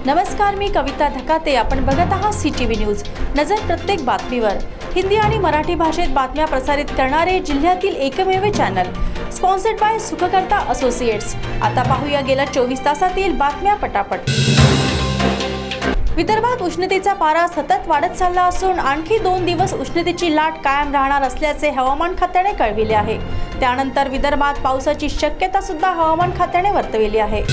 नमस्कार, मी कविता धकाते. आपण बघत आहात CTV न्यूज. नजर प्रत्येक बातमीवर. हिंदी आणि मराठी भाषेत बातम्या प्रसारित करणारे जिल्ह्यातील एकमेव channel. Sponsored by Sukhkarta associates. आता पाहूया गेल्या 24 तासातील बातम्या पटापट. विदर्भात उष्णतेचा पारा सतत वाढत चालला असून आणखी 2 दिवस उष्णतेची लाट कायम राहणार असल्याचे हवामान खात्याने कळविले आहे. त्यानंतर विदर्भात पावसाची शक्यता सुद्धा हवामान खात्याने वर्तवली आहे.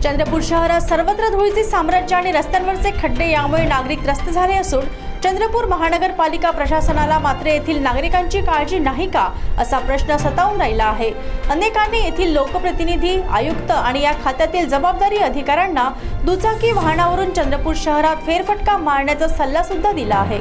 चंद्रपूर शहरात सर्वत्र धुळीचे साम्राज्य आणि रस्त्यांवरचे खड्डे यामुळे नागरिक त्रस्त झाले असून चंद्रपूर महानगरपालिका प्रशासनाला मात्र येथील नागरिकांची काळजी नाही का असा प्रश्न सतावून राहिला आहे. अनेकांनी येथील लोकप्रतिनिधी, आयुक्त आणि या खात्यातील जबाबदारी अधिकाऱ्यांना दुचाकी वाहनावरून चंद्रपूर शहरात फेरफटका मारण्याचा सल्ला सुद्धा दिला आहे.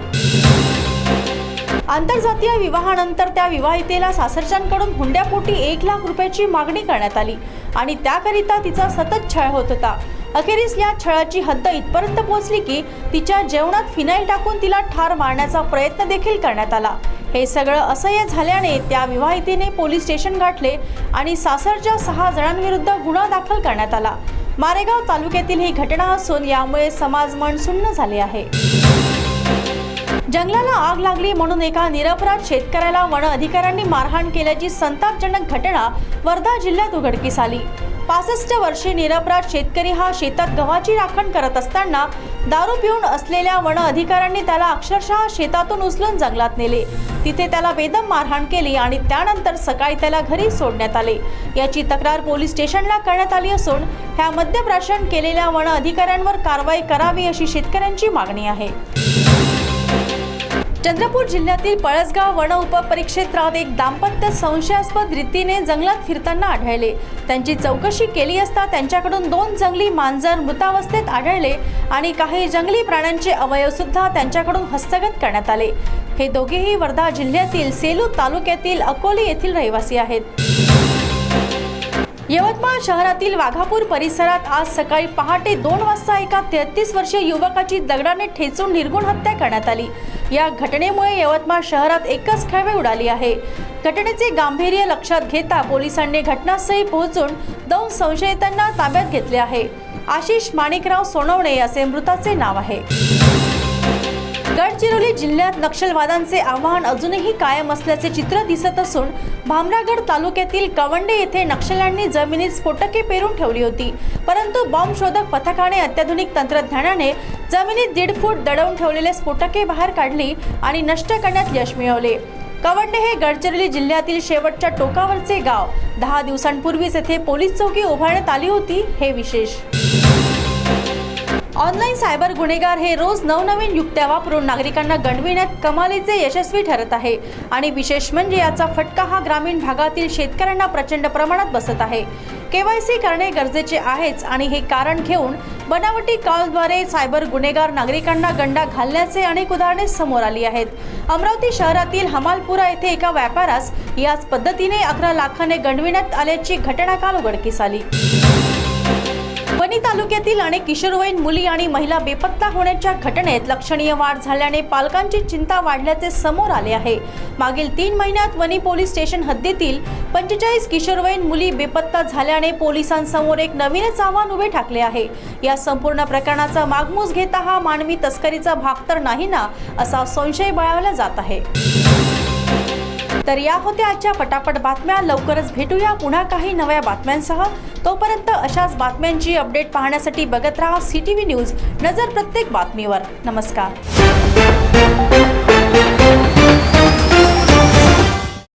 आंतरजातीय विवाहानंतर त्या विवाहितेला सासरच्यांकडून हुंड्यापोटी 1 लाख रुपयाची मागणी करण्यात आली आणि त्याकरिता तिचा सतत छळ होत होता. अखेरीस या छळाची हद्द इथपर्यंत पोहोचली की तिच्या जेवणात फिनाईल टाकून तिला ठार मारण्याचा प्रयत्न देखील करण्यात आला. हे सगळं असह्य झाल्याने त्या विवाहितेने पोलीस स्टेशन गाठले आणि सासरच्या 6 जणांविरुद्ध गुन्हा दाखल करण्यात आला. मारेगाव तालुक्यातील ही घटना असून यामुळे समाज मन सुन्न झाले आहे. जंगलाला आग लागली म्हणून एका निरपराध शेतकऱ्याला वन अधिकाऱ्यांनी मारहाण केल्याची संतापजनक घटना वर्धा जिल्ह्यात उघडकीस आली. 65 वर्षीय निरपराध शेतकरी हा शेतात गव्हाची राखण करत असताना दारू पिऊन असलेल्या वन अधिकाऱ्यांनी त्याला अक्षरशः शेतातून उचलून जंगलात नेले. तिथे त्याला बेदम मारहाण केली आणि त्यानंतर सकाळी त्याला घरी सोडण्यात आले. याची तक्रार पोलीस स्टेशनला करण्यात आली असून ह्या मद्यप्राशन केलेल्या वन अधिकाऱ्यांवर कारवाई करावी अशी शेतकऱ्यांची मागणी आहे. चंद्रपूर जिल्ह्यातील पळसगाव वन उपपरिक्षेत्रात एक दाम्पत्य संशयास्पद रीतीने जंगलात फिरताना आढळले. त्यांची चौकशी केली असता त्यांच्याकडून 2 जंगली मांजर मृतावस्थेत आढळले आणि काही जंगली प्राण्यांचे अवयव सुद्धा त्यांच्याकडून हस्तगत करण्यात आले. हे दोघेही वर्धा जिल्ह्यातील सेलू तालुक्यातील अकोली येथील रहिवासी आहेत. यवतमाळ शहरातील वाघापूर परिसरात आज सकाळी पहाटे 2 वाजता एका 33 वर्षीय युवकाची दगडाने ठेचून निर्घृण हत्या करण्यात आली. या घटनेमुळे यवतमाळ शहरात एकच खळबळ उडाली आहे. घटनेचे गांभीर्य लक्षात घेता पोलिसांनी घटनास्थळी पोहोचून 2 संशयितांना ताब्यात घेतले आहे. आशिष माणिकराव सोनवणे असे मृताचे नाव आहे. गडचिरोली जिल्ह्यात नक्षलवादांचे आव्हान अजूनही कायम असल्याचे चित्र दिसत असून भामरागड तालुक्यातील कवंडे येथे नक्षल्यांनी जमिनीत स्फोटके पेरून ठेवली होती. परंतु बॉम्ब शोधक पथकाने अत्याधुनिक तंत्रज्ञानाने जमिनीत 1.5 फूट दडवून ठेवलेले स्फोटके बाहेर काढली आणि नष्ट करण्यात यश मिळवले. कवंडे हे गडचिरोली जिल्ह्यातील शेवटच्या टोकावरचे गाव. 10 दिवसांपूर्वीच येथे पोलीस चौकी उभारण्यात आली होती. हे विशेष. ऑनलाईन सायबर गुन्हेगार हे रोज नवनवीन युक्त्या वापरून नागरिकांना गंडविण्यात कमालीचे यशस्वी ठरत आहे आणि विशेष म्हणजे याचा फटका हा ग्रामीण भागातील शेतकऱ्यांना प्रचंड प्रमाणात बसत आहे. KYC करणे गरजेचे आहेच आणि हे कारण घेऊन बनावटी कॉलद्वारे सायबर गुन्हेगार नागरिकांना गंडा घालण्याचे अनेक उदाहरणे समोर आली आहेत. अमरावती शहरातील हमालपुरा येथे एका व्यापाऱ्यास याच पद्धतीने 11 लाखाने गंडविण्यात आल्याची घटना काल उघडकीस आली. वणी तालुक्यातील अनेक किशोरवयीन मुली आणि महिला बेपत्ता होण्याच्या घटनेत लक्षणीय वाढ झाल्याने पालकांची चिंता वाढल्याचे समोर आले आहे. मागील 3 महिन्यात वणी पोलीस स्टेशन हद्दीतील 45 किशोरवयीन मुली बेपत्ता झाल्याने पोलिसांसमोर एक नवीनच आव्हान उभे ठाकले आहे. या संपूर्ण प्रकरणाचा मागमूस घेता हा मानवी तस्करीचा भाग तर नाही ना, असा संशय बळावला जात आहे. तर या होत्या आजच्या पटापट बातम्या. लवकरच भेटूया पुन्हा काही नव्या बातम्यांसह. तोपर्यंत अशाच बातम्यांची अपडेट पाहण्यासाठी बघत राहा CTV न्यूज. नजर प्रत्येक बातमीवर. नमस्कार.